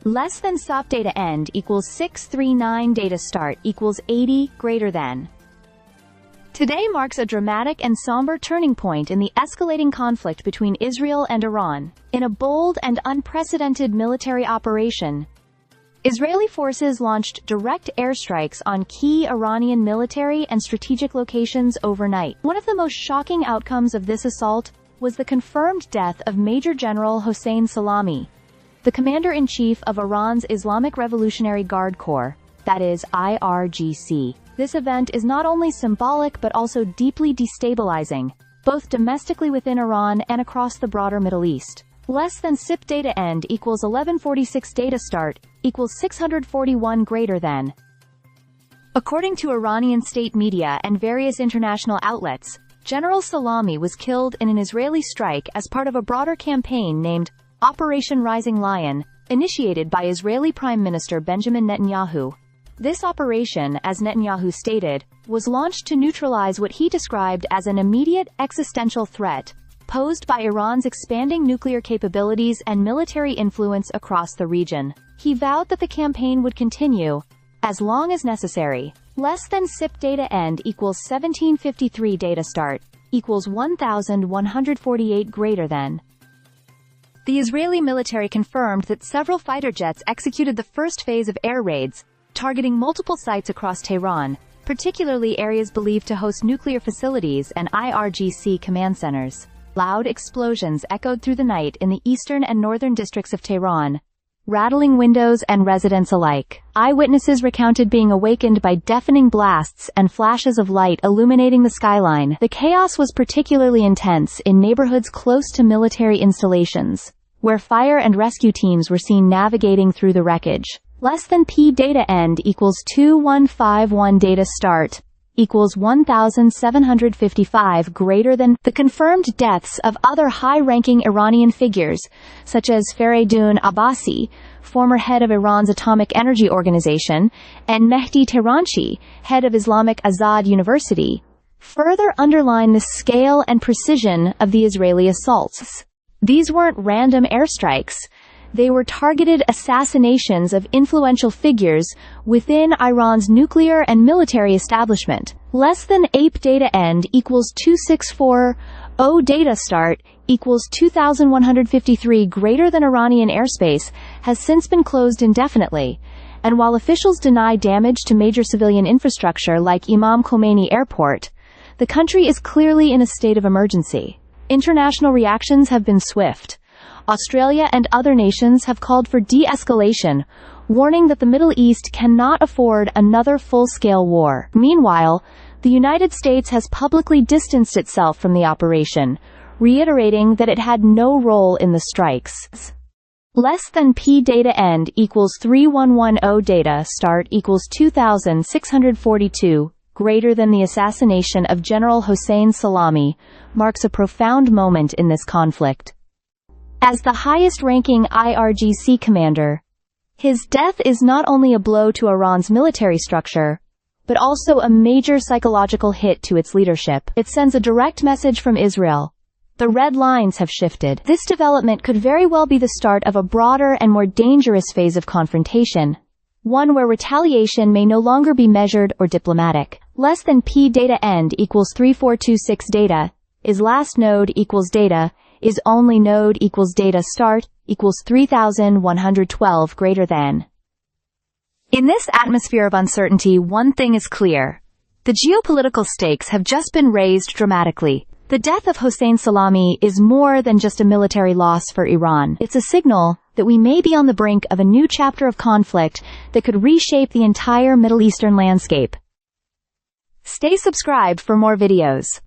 Less than stop data end equals 639 data start equals 80 greater than. Today marks a dramatic and somber turning point in the escalating conflict between Israel and Iran. In a bold and unprecedented military operation, Israeli forces launched direct airstrikes on key Iranian military and strategic locations overnight. One of the most shocking outcomes of this assault was the confirmed death of Major General Hossein Salami, the commander-in-chief of Iran's Islamic Revolutionary Guard Corps, that is, IRGC. This event is not only symbolic but also deeply destabilizing, both domestically within Iran and across the broader Middle East. Less than SIP data end equals 1146 data start equals 641 greater than. According to Iranian state media and various international outlets, General Salami was killed in an Israeli strike as part of a broader campaign named Operation Rising Lion, initiated by Israeli Prime Minister Benjamin Netanyahu. This operation, as Netanyahu stated, was launched to neutralize what he described as an immediate existential threat posed by Iran's expanding nuclear capabilities and military influence across the region. He vowed that the campaign would continue as long as necessary. Less than SIP data end equals 1753 data start equals 1148 greater than. The Israeli military confirmed that several fighter jets executed the first phase of air raids, targeting multiple sites across Tehran, particularly areas believed to host nuclear facilities and IRGC command centers. Loud explosions echoed through the night in the eastern and northern districts of Tehran, rattling windows and residents alike. Eyewitnesses recounted being awakened by deafening blasts and flashes of light illuminating the skyline. The chaos was particularly intense in neighborhoods close to military installations, where fire and rescue teams were seen navigating through the wreckage. Less than P data end equals 2151 data start equals 1755 greater than. The confirmed deaths of other high-ranking Iranian figures, such as Faridun Abbasi, former head of Iran's Atomic Energy Organization, and Mehdi Tehranchi, head of Islamic Azad University, further underline the scale and precision of the Israeli assaults. These weren't random airstrikes. They were targeted assassinations of influential figures within Iran's nuclear and military establishment. Less than APE data end equals 2640 data start equals 2153 greater than. Iranian airspace has since been closed indefinitely, and while officials deny damage to major civilian infrastructure like Imam Khomeini Airport, the country is clearly in a state of emergency. International reactions have been swift. Australia and other nations have called for de-escalation, warning that the Middle East cannot afford another full-scale war. Meanwhile, the United States has publicly distanced itself from the operation, reiterating that it had no role in the strikes. Less than P data end equals 3110 data start equals 2642 greater than. The assassination of General Hossein Salami marks a profound moment in this conflict. As the highest-ranking IRGC commander, his death is not only a blow to Iran's military structure, but also a major psychological hit to its leadership. It sends a direct message from Israel. The red lines have shifted. This development could very well be the start of a broader and more dangerous phase of confrontation, one where retaliation may no longer be measured or diplomatic. Less than P data end equals 3426 data is last node equals data is only node equals data start equals 3112 greater than. In this atmosphere of uncertainty, one thing is clear. The geopolitical stakes have just been raised dramatically. The death of Hossein Salami is more than just a military loss for Iran. It's a signal that we may be on the brink of a new chapter of conflict that could reshape the entire Middle Eastern landscape. Stay subscribed for more videos.